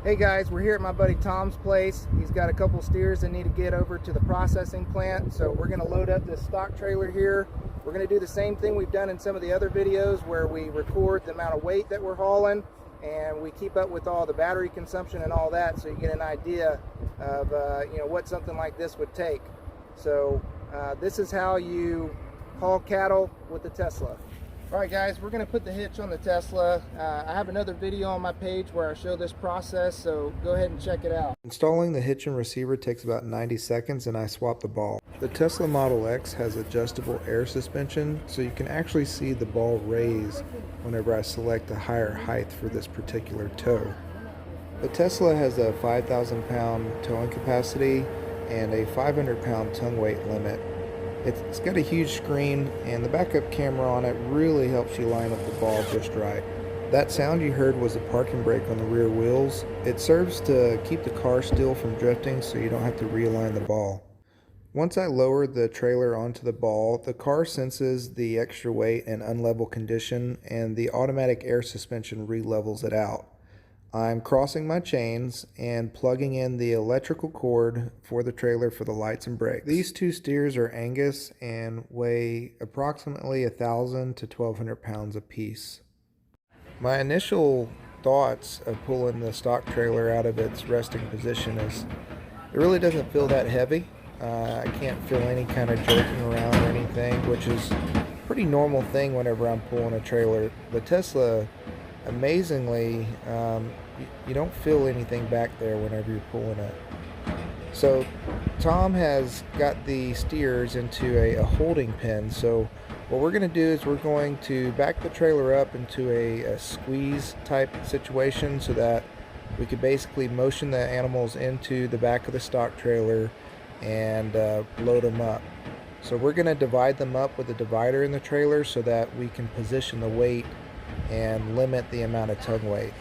Hey guys, we're here at my buddy Tom's place. He's got a couple steers that need to get over to the processing plant, so we're going to load up this stock trailer here. We're going to do the same thing we've done in some of the other videos where we record the amount of weight that we're hauling and we keep up with all the battery consumption and all that, so you get an idea of what something like this would take. So this is how you haul cattle with the Tesla. Alright guys, we're going to put the hitch on the Tesla. I have another video on my page where I show this process, so go ahead and check it out. Installing the hitch and receiver takes about 90 seconds and I swap the ball. The Tesla Model X has adjustable air suspension, so you can actually see the ball raise whenever I select a higher height for this particular tow. The Tesla has a 5,000 pound towing capacity and a 500 pound tongue weight limit. It's got a huge screen, and the backup camera on it really helps you line up the ball just right. That sound you heard was a parking brake on the rear wheels. It serves to keep the car still from drifting so you don't have to realign the ball. Once I lower the trailer onto the ball, the car senses the extra weight and unlevel condition, and the automatic air suspension re-levels it out. I'm crossing my chains and plugging in the electrical cord for the trailer for the lights and brakes. These two steers are Angus and weigh approximately 1,000 to 1,200 pounds apiece. My initial thoughts of pulling the stock trailer out of its resting position is it really doesn't feel that heavy. I can't feel any kind of jerking around or anything, which is a pretty normal thing whenever I'm pulling a trailer. The Tesla, amazingly, you don't feel anything back there whenever you're pulling it. So Tom has got the steers into a holding pen, so what we're going to do is we're going to back the trailer up into a squeeze type situation so that we could basically motion the animals into the back of the stock trailer and load them up. So we're going to divide them up with a divider in the trailer so that we can position the weight and limit the amount of tongue weight.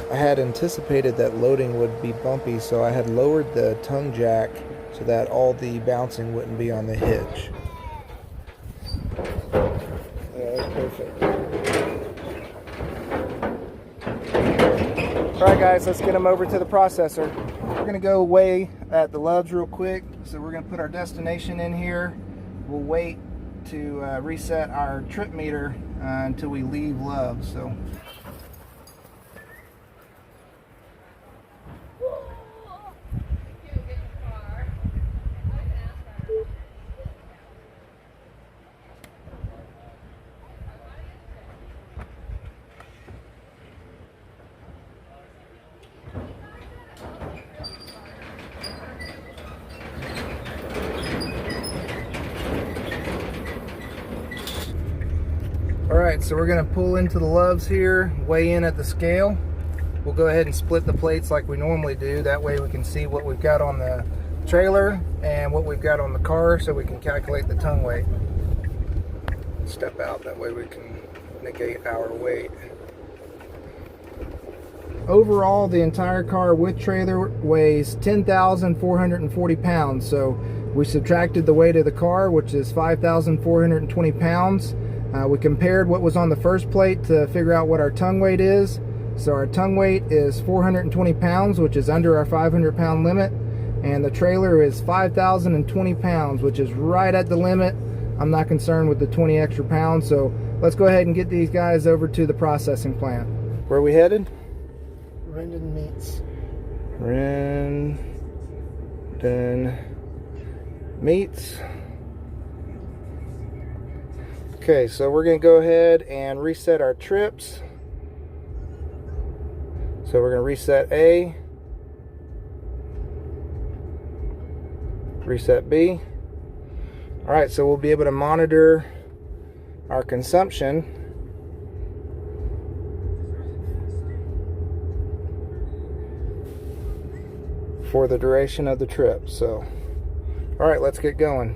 I had anticipated that loading would be bumpy, so I had lowered the tongue jack so that all the bouncing wouldn't be on the hitch. Yeah, that's perfect. Alright guys, let's get them over to the processor. We're going to go weigh at the Loves real quick. So we're going to put our destination in here. We'll wait to reset our trip meter until we leave Loves. So alright, so we're going to pull into the Loves here, weigh in at the scale. We'll go ahead and split the plates like we normally do. That way we can see what we've got on the trailer and what we've got on the car so we can calculate the tongue weight. Step out, that way we can negate our weight. Overall, the entire car with trailer weighs 10,440 pounds. So we subtracted the weight of the car, which is 5,420 pounds. We compared what was on the first plate to figure out what our tongue weight is. So our tongue weight is 420 pounds, which is under our 500 pound limit. And the trailer is 5,020 pounds, which is right at the limit. I'm not concerned with the 20 extra pounds. So let's go ahead and get these guys over to the processing plant. Where are we headed? Rendon Meats. Rendon Meats. Okay, so we're going to go ahead and reset our trips. So we're going to reset A, reset B. Alright, so we'll be able to monitor our consumption for the duration of the trip. So, alright, let's get going.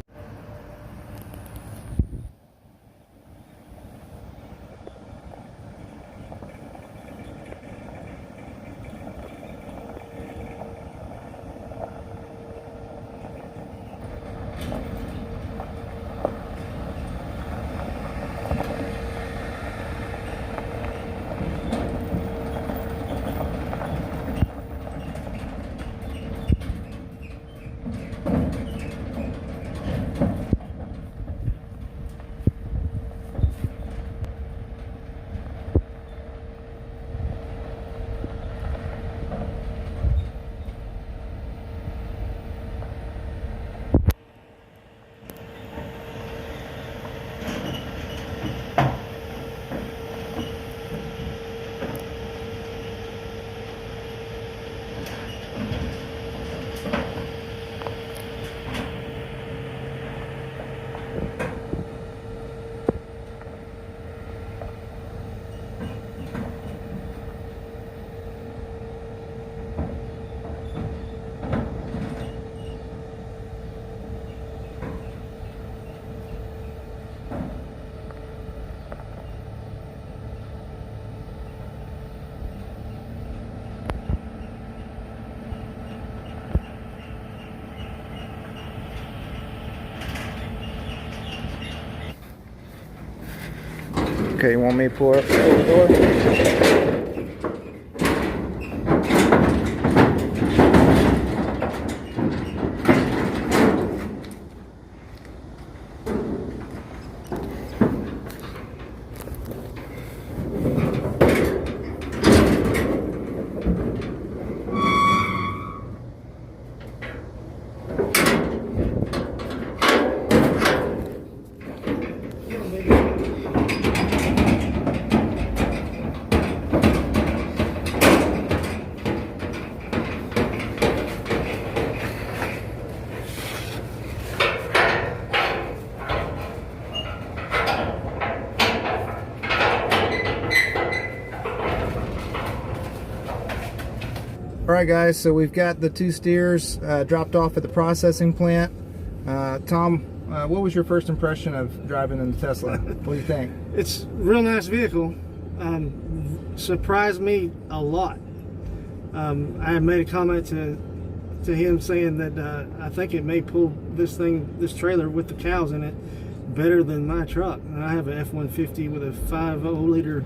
Okay, you want me to pull up the door? Alright guys, so we've got the 2 steers dropped off at the processing plant. Tom, what was your first impression of driving in the Tesla? What do you think? It's a real nice vehicle. Surprised me a lot. I had made a comment to him saying that I think it may pull this trailer with the cows in it better than my truck. And I have an F-150 with a 5.0 liter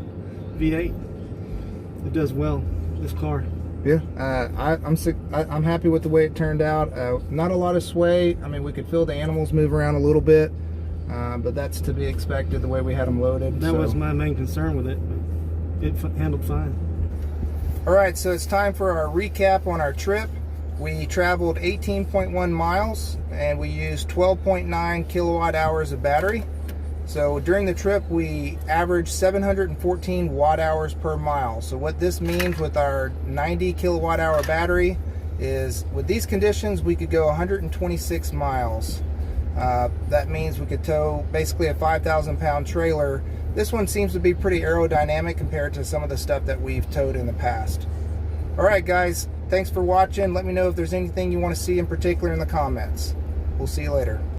V8. It does well, this car. Yeah, I'm happy with the way it turned out. Not a lot of sway. I mean, we could feel the animals move around a little bit, but that's to be expected the way we had them loaded. That was my main concern with it, but it handled fine. All right, so it's time for our recap on our trip. We traveled 18.1 miles and we used 12.9 kilowatt hours of battery. So during the trip, we averaged 714 watt hours per mile. So what this means with our 90 kilowatt hour battery is with these conditions, we could go 126 miles. That means we could tow basically a 5,000 pound trailer. This one seems to be pretty aerodynamic compared to some of the stuff that we've towed in the past. All right, guys, thanks for watching. Let me know if there's anything you want to see in particular in the comments. We'll see you later.